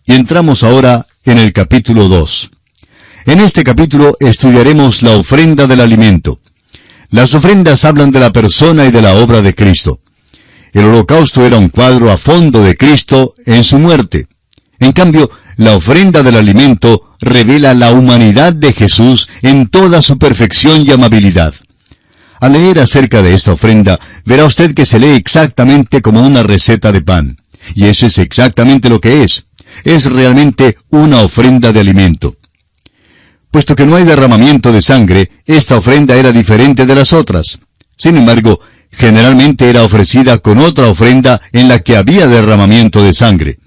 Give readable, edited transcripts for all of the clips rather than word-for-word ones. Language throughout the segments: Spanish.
Y entramos ahora en el capítulo 2. En este capítulo estudiaremos la ofrenda del alimento. Las ofrendas hablan de la persona y de la obra de Cristo. El holocausto era un cuadro a fondo de Cristo en su muerte. En cambio, la ofrenda del alimento revela la humanidad de Jesús en toda su perfección y amabilidad. Al leer acerca de esta ofrenda, verá usted que se lee exactamente como una receta de pan. Y eso es exactamente lo que es. Es realmente una ofrenda de alimento. Puesto que no hay derramamiento de sangre, esta ofrenda era diferente de las otras. Sin embargo, generalmente era ofrecida con otra ofrenda en la que había derramamiento de sangre.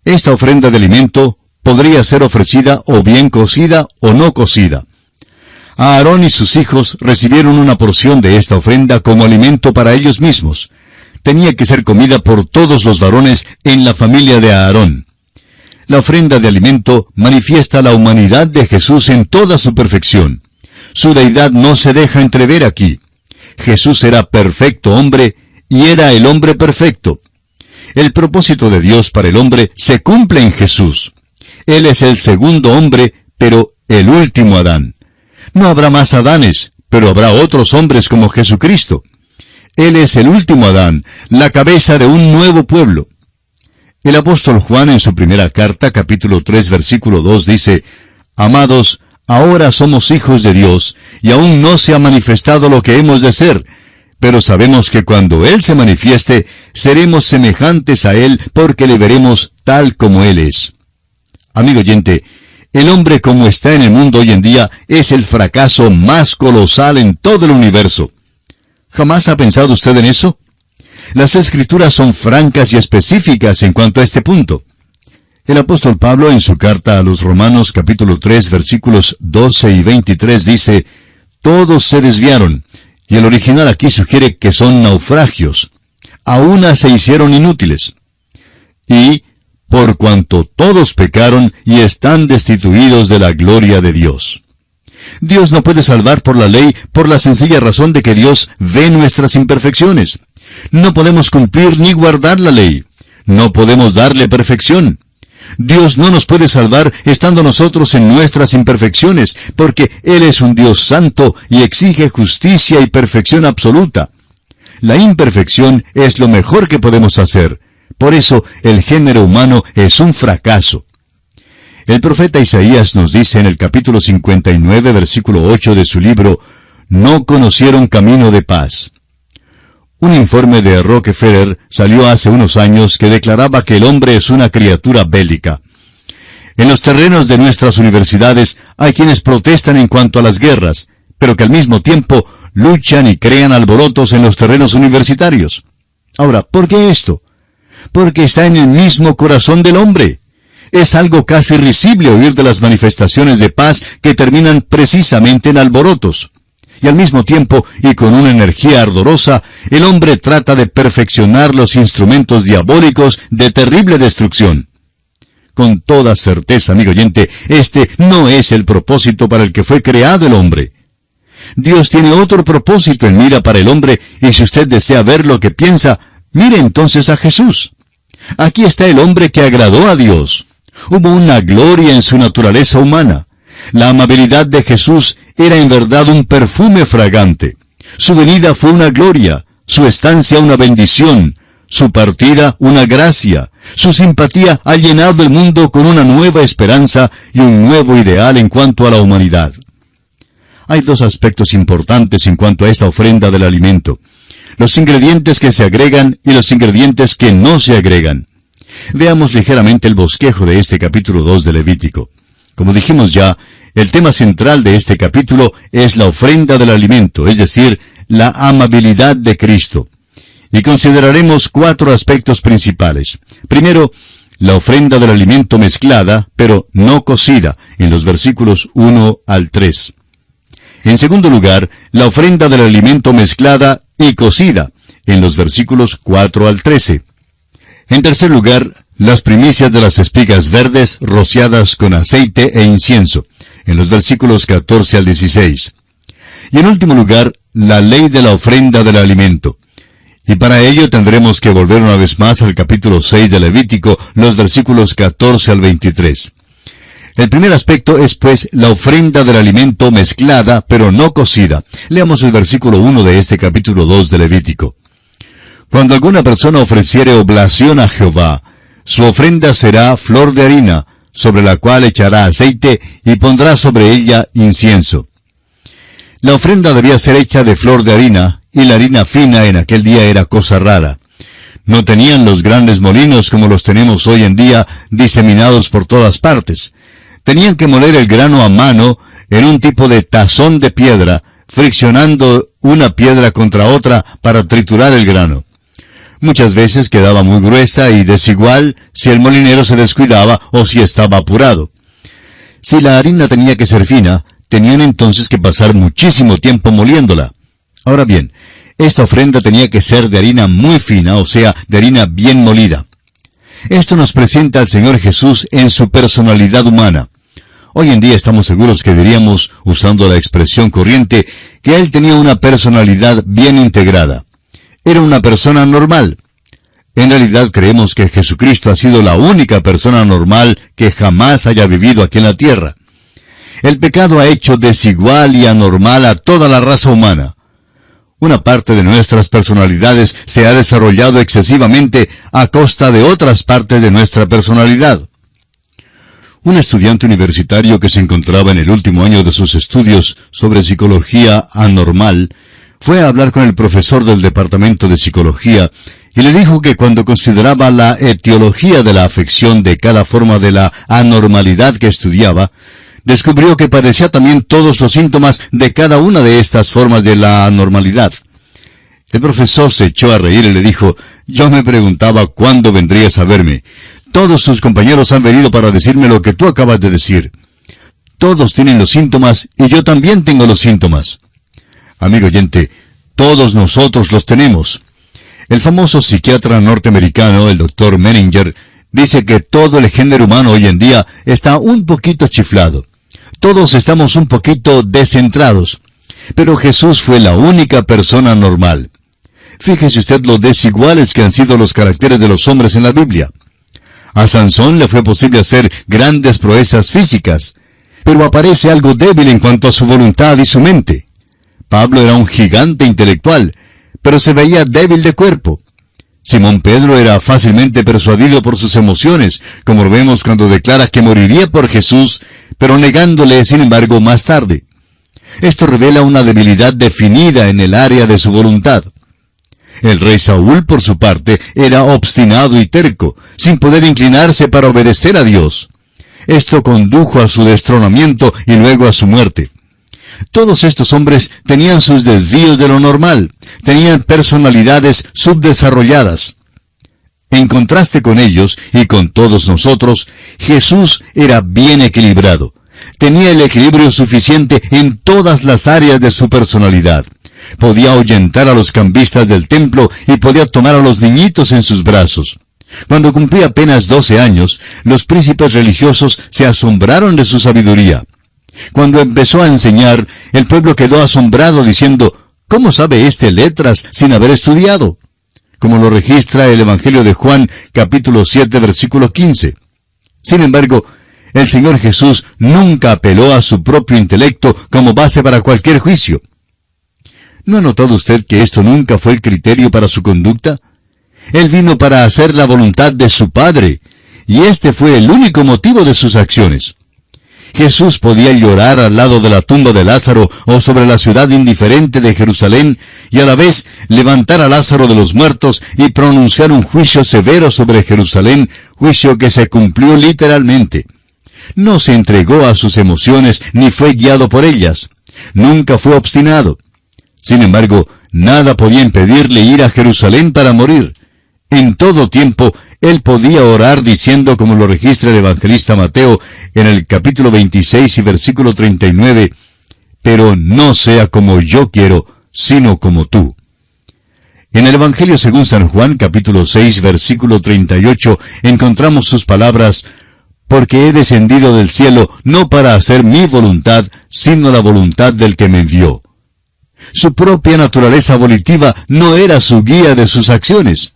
Esta ofrenda de alimento podría ser ofrecida o bien cocida o no cocida. Aarón y sus hijos recibieron una porción de esta ofrenda como alimento para ellos mismos. Tenía que ser comida por todos los varones en la familia de Aarón. La ofrenda de alimento manifiesta la humanidad de Jesús en toda su perfección. Su deidad no se deja entrever aquí. Jesús era perfecto hombre y era el hombre perfecto. El propósito de Dios para el hombre se cumple en Jesús. Él es el segundo hombre, pero el último Adán. No habrá más Adanes, pero habrá otros hombres como Jesucristo. Él es el último Adán, la cabeza de un nuevo pueblo. El apóstol Juan en su primera carta, capítulo 3, versículo 2, dice: Amados, ahora somos hijos de Dios, y aún no se ha manifestado lo que hemos de ser, pero sabemos que cuando Él se manifieste, seremos semejantes a Él, porque le veremos tal como Él es. Amigo oyente, el hombre como está en el mundo hoy en día es el fracaso más colosal en todo el universo. ¿Jamás ha pensado usted en eso? Las Escrituras son francas y específicas en cuanto a este punto. El apóstol Pablo en su carta a los Romanos capítulo 3 versículos 12 y 23 dice: Todos se desviaron, y el original aquí sugiere que son naufragios. A una se hicieron inútiles. Y, por cuanto todos pecaron y están destituidos de la gloria de Dios. Dios no puede salvar por la ley por la sencilla razón de que Dios ve nuestras imperfecciones. No podemos cumplir ni guardar la ley. No podemos darle perfección. Dios no nos puede salvar estando nosotros en nuestras imperfecciones, porque Él es un Dios santo y exige justicia y perfección absoluta. La imperfección es lo mejor que podemos hacer. Por eso el género humano es un fracaso. El profeta Isaías nos dice en el capítulo 59, versículo 8 de su libro: No conocieron camino de paz. Un informe de Rockefeller salió hace unos años que declaraba que el hombre es una criatura bélica. En los terrenos de nuestras universidades hay quienes protestan en cuanto a las guerras, pero que al mismo tiempo luchan y crean alborotos en los terrenos universitarios. Ahora, ¿por qué esto? Porque está en el mismo corazón del hombre. Es algo casi risible oír de las manifestaciones de paz que terminan precisamente en alborotos. Y al mismo tiempo, y con una energía ardorosa, el hombre trata de perfeccionar los instrumentos diabólicos de terrible destrucción. Con toda certeza, amigo oyente, este no es el propósito para el que fue creado el hombre. Dios tiene otro propósito en mira para el hombre, y si usted desea ver lo que piensa, mire entonces a Jesús. Aquí está el hombre que agradó a Dios. Hubo una gloria en su naturaleza humana. La amabilidad de Jesús era en verdad un perfume fragante. Su venida fue una gloria, su estancia una bendición, su partida una gracia. Su simpatía ha llenado el mundo con una nueva esperanza y un nuevo ideal en cuanto a la humanidad. Hay dos aspectos importantes en cuanto a esta ofrenda del alimento: los ingredientes que se agregan y los ingredientes que no se agregan. Veamos ligeramente el bosquejo de este capítulo 2 de Levítico. Como dijimos ya, el tema central de este capítulo es la ofrenda del alimento, es decir, la amabilidad de Cristo. Y consideraremos 4 aspectos principales. Primero, la ofrenda del alimento mezclada, pero no cocida, en los versículos 1 al 3. En segundo lugar, la ofrenda del alimento mezclada y cocida, en los versículos 4 al 13. En tercer lugar, las primicias de las espigas verdes rociadas con aceite e incienso, en los versículos 14 al 16. Y en último lugar, la ley de la ofrenda del alimento. Y para ello tendremos que volver una vez más al capítulo 6 de Levítico, los versículos 14 al 23. El primer aspecto es, pues, la ofrenda del alimento mezclada, pero no cocida. Leamos el versículo 1 de este capítulo 2 de Levítico. Cuando alguna persona ofreciere oblación a Jehová, su ofrenda será flor de harina, sobre la cual echará aceite y pondrá sobre ella incienso. La ofrenda debía ser hecha de flor de harina, y la harina fina en aquel día era cosa rara. No tenían los grandes molinos como los tenemos hoy en día, diseminados por todas partes. Tenían que moler el grano a mano en un tipo de tazón de piedra, friccionando una piedra contra otra para triturar el grano. Muchas veces quedaba muy gruesa y desigual si el molinero se descuidaba o si estaba apurado. Si la harina tenía que ser fina, tenían entonces que pasar muchísimo tiempo moliéndola. Ahora bien, esta ofrenda tenía que ser de harina muy fina, o sea, de harina bien molida. Esto nos presenta al Señor Jesús en su personalidad humana. Hoy en día estamos seguros que diríamos, usando la expresión corriente, que Él tenía una personalidad bien integrada. Era una persona normal. En realidad creemos que Jesucristo ha sido la única persona normal que jamás haya vivido aquí en la tierra. El pecado ha hecho desigual y anormal a toda la raza humana. Una parte de nuestras personalidades se ha desarrollado excesivamente a costa de otras partes de nuestra personalidad. Un estudiante universitario que se encontraba en el último año de sus estudios sobre psicología anormal fue a hablar con el profesor del departamento de psicología y le dijo que cuando consideraba la etiología de la afección de cada forma de la anormalidad que estudiaba, descubrió que padecía también todos los síntomas de cada una de estas formas de la anormalidad. El profesor se echó a reír y le dijo, «Yo me preguntaba cuándo vendrías a verme. Todos tus compañeros han venido para decirme lo que tú acabas de decir. Todos tienen los síntomas y yo también tengo los síntomas». Amigo oyente, todos nosotros los tenemos. El famoso psiquiatra norteamericano, el Dr. Menninger, dice que todo el género humano hoy en día está un poquito chiflado. Todos estamos un poquito descentrados. Pero Jesús fue la única persona normal. Fíjese usted lo desiguales que han sido los caracteres de los hombres en la Biblia. A Sansón le fue posible hacer grandes proezas físicas, pero aparece algo débil en cuanto a su voluntad y su mente. Pablo era un gigante intelectual, pero se veía débil de cuerpo. Simón Pedro era fácilmente persuadido por sus emociones, como lo vemos cuando declara que moriría por Jesús, pero negándole, sin embargo, más tarde. Esto revela una debilidad definida en el área de su voluntad. El rey Saúl, por su parte, era obstinado y terco, sin poder inclinarse para obedecer a Dios. Esto condujo a su destronamiento y luego a su muerte. Todos estos hombres tenían sus desvíos de lo normal, tenían personalidades subdesarrolladas. En contraste con ellos y con todos nosotros, Jesús era bien equilibrado. Tenía el equilibrio suficiente en todas las áreas de su personalidad. Podía ahuyentar a los cambistas del templo y podía tomar a los niñitos en sus brazos. Cuando cumplía apenas 12 años, los príncipes religiosos se asombraron de su sabiduría. Cuando empezó a enseñar, el pueblo quedó asombrado diciendo, ¿cómo sabe éste letras sin haber estudiado? Como lo registra el Evangelio de Juan, capítulo 7, versículo 15. Sin embargo, el Señor Jesús nunca apeló a su propio intelecto como base para cualquier juicio. ¿No ha notado usted que esto nunca fue el criterio para su conducta? Él vino para hacer la voluntad de su Padre, y este fue el único motivo de sus acciones. Jesús podía llorar al lado de la tumba de Lázaro o sobre la ciudad indiferente de Jerusalén y a la vez levantar a Lázaro de los muertos y pronunciar un juicio severo sobre Jerusalén, juicio que se cumplió literalmente. No se entregó a sus emociones ni fue guiado por ellas. Nunca fue obstinado. Sin embargo, nada podía impedirle ir a Jerusalén para morir. En todo tiempo, él podía orar diciendo, como lo registra el evangelista Mateo en el capítulo 26 y versículo 39, «Pero no sea como yo quiero, sino como tú». En el Evangelio según San Juan, capítulo 6, versículo 38, encontramos sus palabras, «Porque he descendido del cielo no para hacer mi voluntad, sino la voluntad del que me envió». Su propia naturaleza volitiva no era su guía de sus acciones.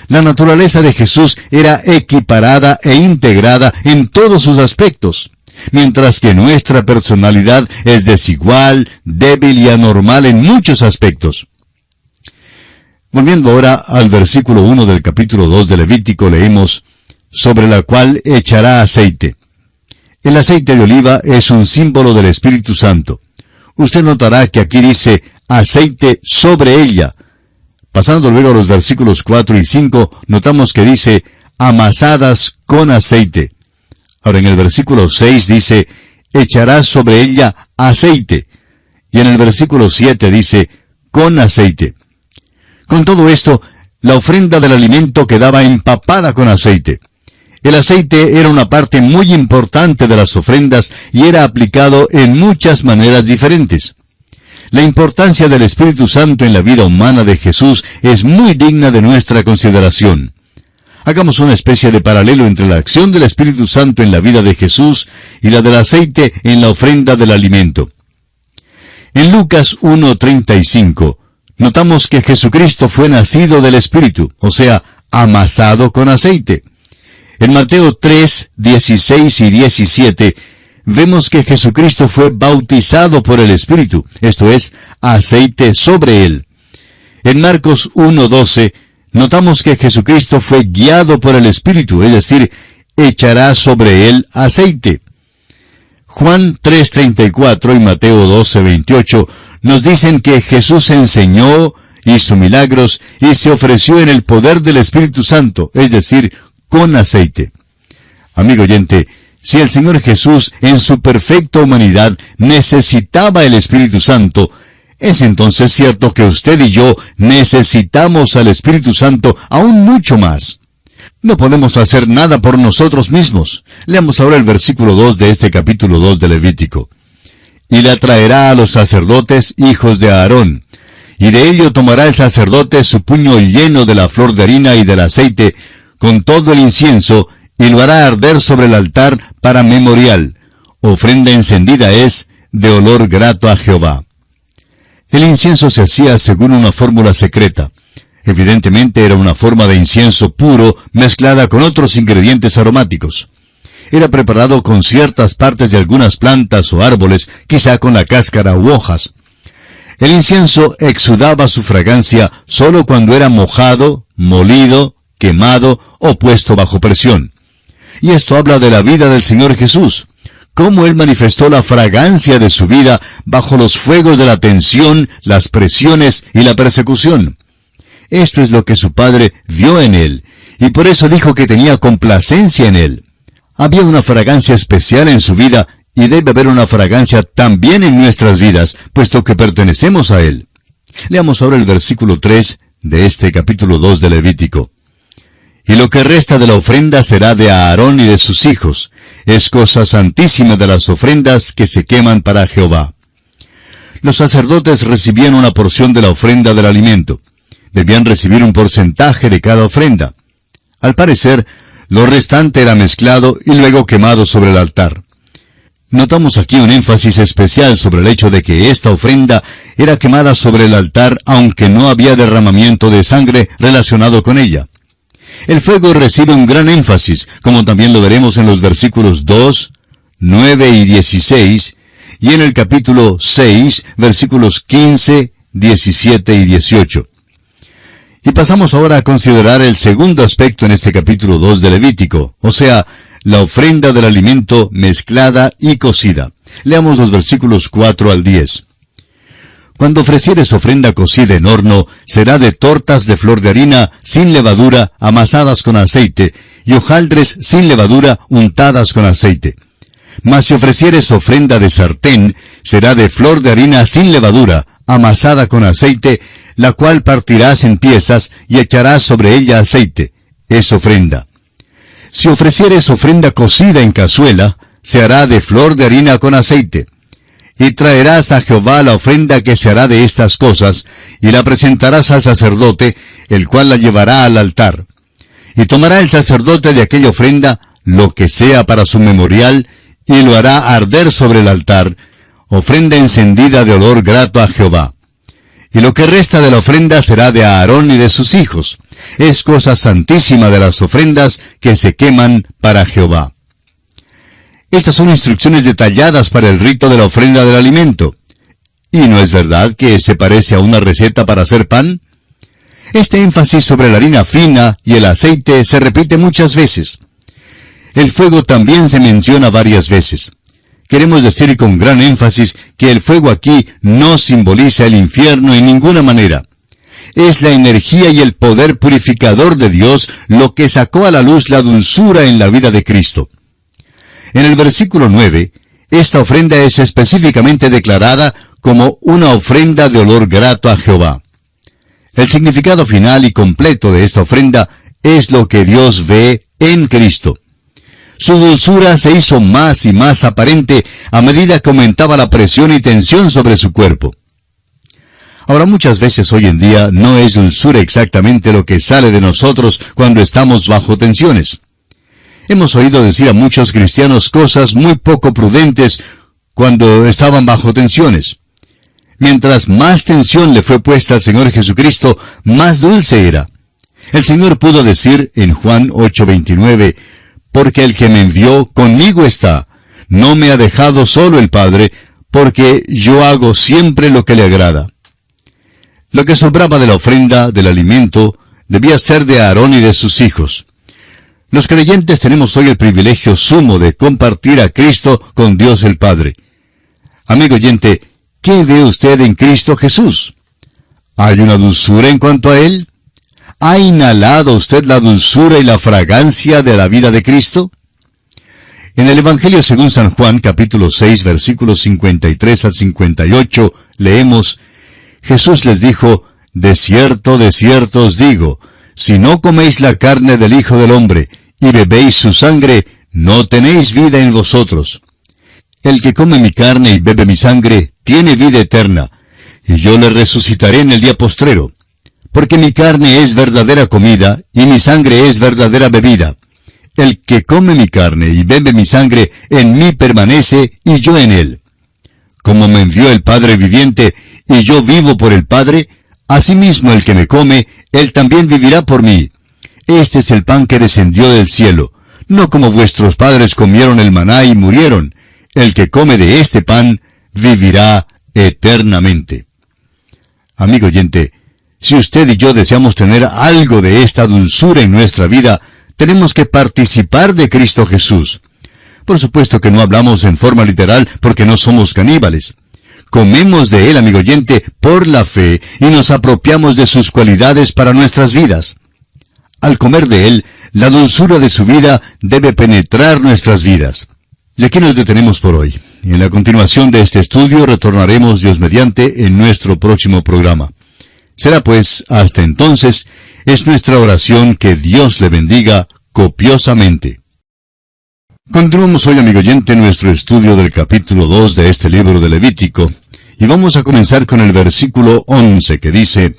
La naturaleza de Jesús era equiparada e integrada en todos sus aspectos, mientras que nuestra personalidad es desigual, débil y anormal en muchos aspectos. Volviendo ahora al versículo 1 del capítulo 2 de Levítico, leemos, sobre la cual echará aceite. El aceite de oliva es un símbolo del Espíritu Santo. Usted notará que aquí dice aceite sobre ella. Pasando luego a los versículos 4 y 5, notamos que dice amasadas con aceite. Ahora en el versículo 6 dice echarás sobre ella aceite. Y en el versículo 7 dice con aceite. Con todo esto, la ofrenda del alimento quedaba empapada con aceite. El aceite era una parte muy importante de las ofrendas y era aplicado en muchas maneras diferentes. La importancia del Espíritu Santo en la vida humana de Jesús es muy digna de nuestra consideración. Hagamos una especie de paralelo entre la acción del Espíritu Santo en la vida de Jesús y la del aceite en la ofrenda del alimento. En Lucas 1:35, notamos que Jesucristo fue nacido del Espíritu, o sea, amasado con aceite. En Mateo 3:16 y 17, vemos que Jesucristo fue bautizado por el Espíritu, esto es, aceite sobre él. En Marcos 1:12, notamos que Jesucristo fue guiado por el Espíritu, es decir, echará sobre él aceite. Juan 3:34 y Mateo 12:28 nos dicen que Jesús enseñó, hizo milagros y se ofreció en el poder del Espíritu Santo, es decir, con aceite. Amigo oyente, si el Señor Jesús en su perfecta humanidad necesitaba el Espíritu Santo, es entonces cierto que usted y yo necesitamos al Espíritu Santo aún mucho más. No podemos hacer nada por nosotros mismos. Leamos ahora el versículo 2 de este capítulo 2 de Levítico. Y la traerá a los sacerdotes hijos de Aarón, y de ello tomará el sacerdote su puño lleno de la flor de harina y del aceite, con todo el incienso, y lo hará arder sobre el altar para memorial. Ofrenda encendida es, de olor grato a Jehová. El incienso se hacía según una fórmula secreta. Evidentemente era una forma de incienso puro mezclada con otros ingredientes aromáticos. Era preparado con ciertas partes de algunas plantas o árboles, quizá con la cáscara u hojas. El incienso exudaba su fragancia solo cuando era mojado, molido, quemado o puesto bajo presión. Y esto habla de la vida del Señor Jesús, cómo Él manifestó la fragancia de su vida bajo los fuegos de la tensión, las presiones y la persecución. Esto es lo que su Padre vio en Él, y por eso dijo que tenía complacencia en Él. Había una fragancia especial en su vida, y debe haber una fragancia también en nuestras vidas, puesto que pertenecemos a Él. Leamos ahora el versículo 3 de este capítulo 2 de Levítico. Y lo que resta de la ofrenda será de Aarón y de sus hijos. Es cosa santísima de las ofrendas que se queman para Jehová. Los sacerdotes recibían una porción de la ofrenda del alimento. Debían recibir un porcentaje de cada ofrenda. Al parecer, lo restante era mezclado y luego quemado sobre el altar. Notamos aquí un énfasis especial sobre el hecho de que esta ofrenda era quemada sobre el altar aunque no había derramamiento de sangre relacionado con ella. El fuego recibe un gran énfasis, como también lo veremos en los versículos 2, 9 y 16, y en el capítulo 6, versículos 15, 17 y 18. Y pasamos ahora a considerar el segundo aspecto en este capítulo 2 de Levítico, o sea, la ofrenda del alimento mezclada y cocida. Leamos los versículos 4 al 10. Cuando ofrecieres ofrenda cocida en horno, será de tortas de flor de harina sin levadura, amasadas con aceite, y hojaldres sin levadura, untadas con aceite. Mas si ofrecieres ofrenda de sartén, será de flor de harina sin levadura, amasada con aceite, la cual partirás en piezas y echarás sobre ella aceite. Es ofrenda. Si ofrecieres ofrenda cocida en cazuela, se hará de flor de harina con aceite. Y traerás a Jehová la ofrenda que se hará de estas cosas, y la presentarás al sacerdote, el cual la llevará al altar. Y tomará el sacerdote de aquella ofrenda lo que sea para su memorial, y lo hará arder sobre el altar, ofrenda encendida de olor grato a Jehová. y lo que resta de la ofrenda será de Aarón y de sus hijos. Es cosa santísima de las ofrendas que se queman para Jehová. Estas son instrucciones detalladas para el rito de la ofrenda del alimento. ¿Y no es verdad que se parece a una receta para hacer pan? Este énfasis sobre la harina fina y el aceite se repite muchas veces. El fuego también se menciona varias veces. Queremos decir con gran énfasis que el fuego aquí no simboliza el infierno en ninguna manera. Es la energía y el poder purificador de Dios lo que sacó a la luz la dulzura en la vida de Cristo. En el versículo 9, esta ofrenda es específicamente declarada como una ofrenda de olor grato a Jehová. El significado final y completo de esta ofrenda es lo que Dios ve en Cristo. Su dulzura se hizo más y más aparente a medida que aumentaba la presión y tensión sobre su cuerpo. Ahora, muchas veces hoy en día no es dulzura exactamente lo que sale de nosotros cuando estamos bajo tensiones. Hemos oído decir a muchos cristianos cosas muy poco prudentes cuando estaban bajo tensiones. Mientras más tensión le fue puesta al Señor Jesucristo, más dulce era. El Señor pudo decir en Juan 8:29, «Porque el que me envió conmigo está. No me ha dejado solo el Padre, porque yo hago siempre lo que le agrada». Lo que sobraba de la ofrenda del alimento debía ser de Aarón y de sus hijos. Los creyentes tenemos hoy el privilegio sumo de compartir a Cristo con Dios el Padre. Amigo oyente, ¿qué ve usted en Cristo Jesús? ¿Hay una dulzura en cuanto a Él? ¿Ha inhalado usted la dulzura y la fragancia de la vida de Cristo? En el Evangelio según San Juan, capítulo 6, versículos 53 al 58, leemos, Jesús les dijo, de cierto os digo, si no coméis la carne del Hijo del Hombre, y bebéis su sangre, no tenéis vida en vosotros. El que come mi carne y bebe mi sangre, tiene vida eterna, y yo le resucitaré en el día postrero. Porque mi carne es verdadera comida, y mi sangre es verdadera bebida. El que come mi carne y bebe mi sangre, en mí permanece, y yo en él. Como me envió el Padre viviente, y yo vivo por el Padre, asimismo el que me come, él también vivirá por mí. Este es el pan que descendió del cielo, no como vuestros padres comieron el maná y murieron. El que come de este pan, vivirá eternamente. Amigo oyente, si usted y yo deseamos tener algo de esta dulzura en nuestra vida, tenemos que participar de Cristo Jesús. Por supuesto que no hablamos en forma literal porque no somos caníbales. Comemos de Él, amigo oyente, por la fe y nos apropiamos de sus cualidades para nuestras vidas. Al comer de Él, la dulzura de su vida debe penetrar nuestras vidas. Y aquí nos detenemos por hoy. Y en la continuación de este estudio retornaremos, Dios mediante, en nuestro próximo programa. Será pues, hasta entonces, es nuestra oración que Dios le bendiga copiosamente. Continuamos hoy, amigo oyente, nuestro estudio del capítulo 2 de este libro de Levítico, y vamos a comenzar con el versículo 11 que dice,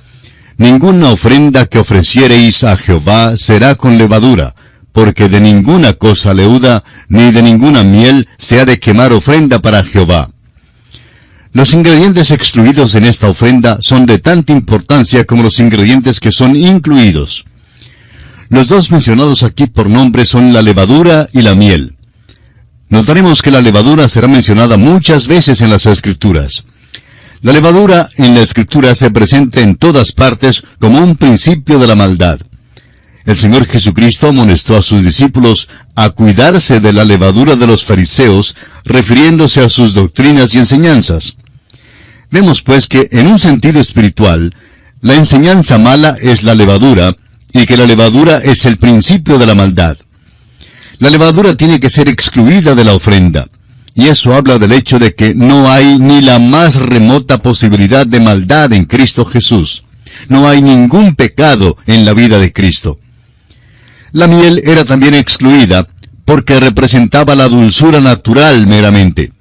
Ninguna ofrenda que ofreciereis a Jehová será con levadura, porque de ninguna cosa leuda, ni de ninguna miel se ha de quemar ofrenda para Jehová. Los ingredientes excluidos en esta ofrenda son de tanta importancia como los ingredientes que son incluidos. Los dos mencionados aquí por nombre son la levadura y la miel. Notaremos que la levadura será mencionada muchas veces en las Escrituras. La levadura en la Escritura se presenta en todas partes como un principio de la maldad. El Señor Jesucristo amonestó a sus discípulos a cuidarse de la levadura de los fariseos, refiriéndose a sus doctrinas y enseñanzas. Vemos pues que, en un sentido espiritual, la enseñanza mala es la levadura, y que la levadura es el principio de la maldad. La levadura tiene que ser excluida de la ofrenda. Y eso habla del hecho de que no hay ni la más remota posibilidad de maldad en Cristo Jesús. No hay ningún pecado en la vida de Cristo. La miel era también excluida porque representaba la dulzura natural meramente.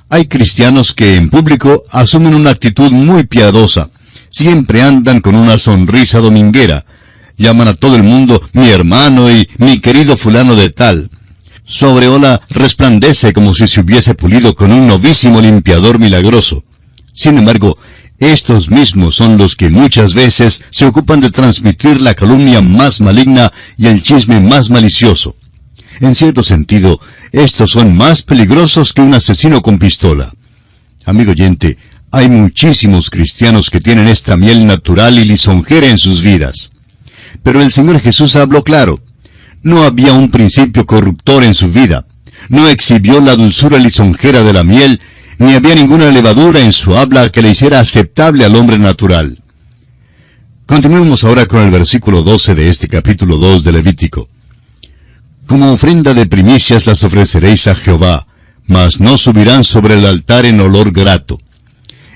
Hay cristianos que en público asumen una actitud muy piadosa. Siempre andan con una sonrisa dominguera. Llaman a todo el mundo mi hermano y mi querido fulano de tal. Su aureola resplandece como si se hubiese pulido con un novísimo limpiador milagroso. Sin embargo, Estos mismos son los que muchas veces se ocupan de transmitir la calumnia más maligna y el chisme más malicioso. En cierto sentido, estos son más peligrosos que un asesino con pistola. Amigo oyente, hay muchísimos cristianos que tienen esta miel natural y lisonjera en sus vidas. Pero el Señor Jesús habló claro. No había un principio corruptor en su vida. No exhibió la dulzura lisonjera de la miel, ni había ninguna levadura en su habla que le hiciera aceptable al hombre natural. Continuemos ahora con el versículo 12 de este capítulo 2 de Levítico. Como ofrenda de primicias las ofreceréis a Jehová, mas no subirán sobre el altar en olor grato.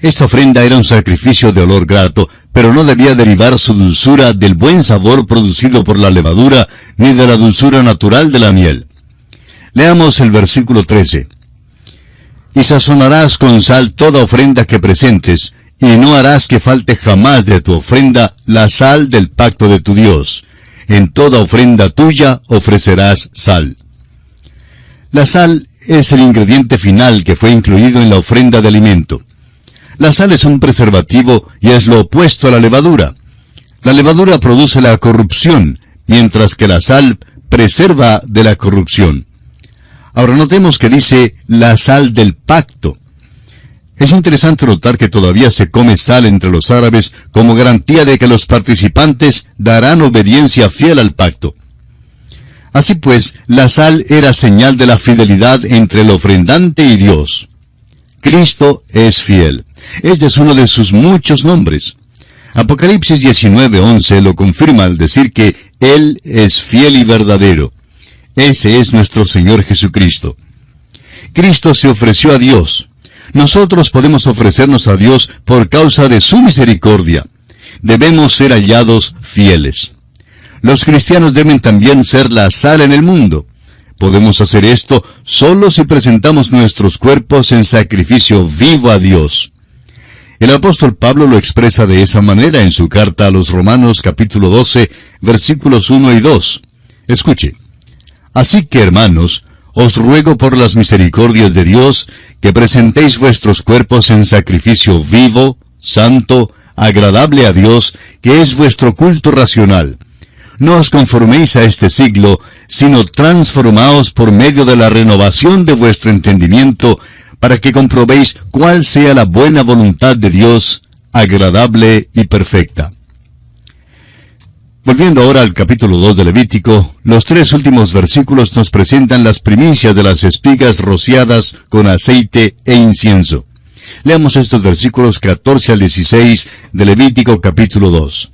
Esta ofrenda era un sacrificio de olor grato, pero no debía derivar su dulzura del buen sabor producido por la levadura, ni de la dulzura natural de la miel. Leamos el versículo 13. Y sazonarás con sal toda ofrenda que presentes, y no harás que falte jamás de tu ofrenda la sal del pacto de tu Dios. En toda ofrenda tuya ofrecerás sal. La sal es el ingrediente final que fue incluido en la ofrenda de alimento. La sal es un preservativo y es lo opuesto a la levadura. La levadura produce la corrupción, mientras que la sal preserva de la corrupción. Ahora notemos que dice la sal del pacto. Es interesante notar que todavía se come sal entre los árabes como garantía de que los participantes darán obediencia fiel al pacto. Así pues, la sal era señal de la fidelidad entre el ofrendante y Dios. Cristo es fiel. Este es uno de sus muchos nombres. Apocalipsis 19:11 lo confirma al decir que Él es fiel y verdadero. Ese es nuestro Señor Jesucristo. Cristo se ofreció a Dios. Nosotros podemos ofrecernos a Dios por causa de su misericordia. Debemos ser hallados fieles. Los cristianos deben también ser la sal en el mundo. Podemos hacer esto solo si presentamos nuestros cuerpos en sacrificio vivo a Dios. El apóstol Pablo lo expresa de esa manera en su carta a los Romanos capítulo 12, versículos 1 y 2. Escuche. Así que, hermanos, os ruego por las misericordias de Dios que presentéis vuestros cuerpos en sacrificio vivo, santo, agradable a Dios, que es vuestro culto racional. No os conforméis a este siglo, sino transformaos por medio de la renovación de vuestro entendimiento, para que comprobéis cuál sea la buena voluntad de Dios, agradable y perfecta. Volviendo ahora al capítulo 2 de Levítico, los 3 últimos versículos nos presentan las primicias de las espigas rociadas con aceite e incienso. Leamos estos versículos 14 al 16 de Levítico capítulo 2.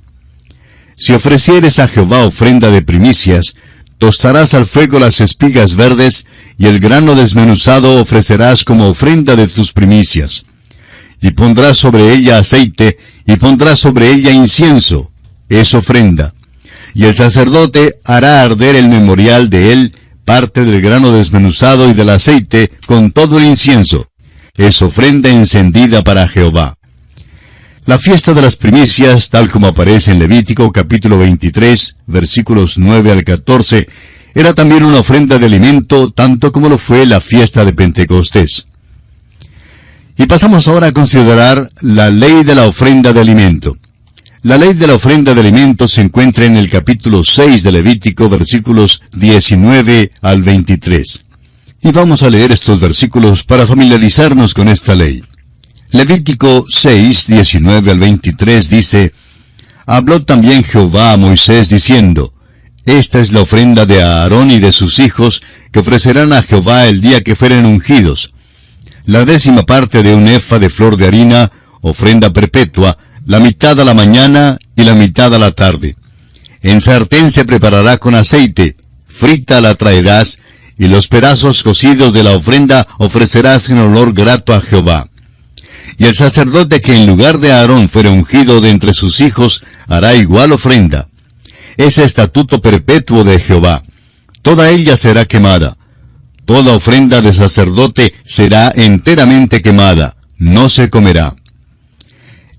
Si ofrecieres a Jehová ofrenda de primicias, tostarás al fuego las espigas verdes, y el grano desmenuzado ofrecerás como ofrenda de tus primicias. Y pondrás sobre ella aceite, y pondrás sobre ella incienso, es ofrenda. Y el sacerdote hará arder el memorial de él, parte del grano desmenuzado y del aceite, con todo el incienso. Es ofrenda encendida para Jehová. La fiesta de las primicias, tal como aparece en Levítico capítulo 23, versículos 9 al 14, era también una ofrenda de alimento, tanto como lo fue la fiesta de Pentecostés. Y pasamos ahora a considerar la ley de la ofrenda de alimento. La ley de la ofrenda de alimento se encuentra en el capítulo 6 de Levítico, versículos 19 al 23. Y vamos a leer estos versículos para familiarizarnos con esta ley. Levítico 6, 19 al 23 dice, Habló también Jehová a Moisés diciendo, Esta es la ofrenda de Aarón y de sus hijos, que ofrecerán a Jehová el día que fueren ungidos. La 10ª parte de un efa de flor de harina, ofrenda perpetua, la mitad a la mañana y la mitad a la tarde. En sartén se preparará con aceite, frita la traerás, y los pedazos cocidos de la ofrenda ofrecerás en olor grato a Jehová. Y el sacerdote que en lugar de Aarón fuere ungido de entre sus hijos, hará igual ofrenda. Es estatuto perpetuo de Jehová. Toda ella será quemada. Toda ofrenda de sacerdote será enteramente quemada, no se comerá.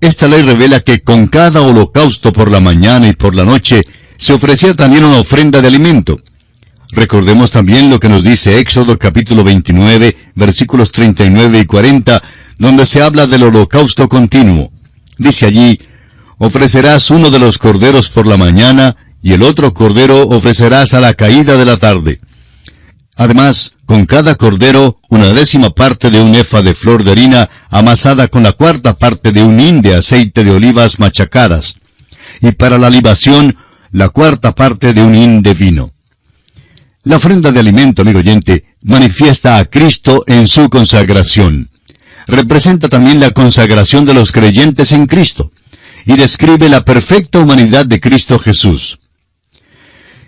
Esta ley revela que con cada holocausto por la mañana y por la noche se ofrecía también una ofrenda de alimento. Recordemos también lo que nos dice Éxodo capítulo 29, versículos 39 y 40, donde se habla del holocausto continuo. Dice allí, ofrecerás uno de los corderos por la mañana, y el otro cordero ofrecerás a la caída de la tarde. Además, con cada cordero, 1/10 parte de un efa de flor de harina, amasada con la 1/4 parte de un hin de aceite de olivas machacadas. Y para la libación, la 1/4 parte de un hin de vino. La ofrenda de alimento, amigo oyente, manifiesta a Cristo en su consagración. Representa también la consagración de los creyentes en Cristo, y describe la perfecta humanidad de Cristo Jesús.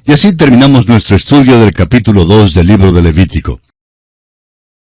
Y así terminamos nuestro estudio del capítulo 2 del libro de Levítico.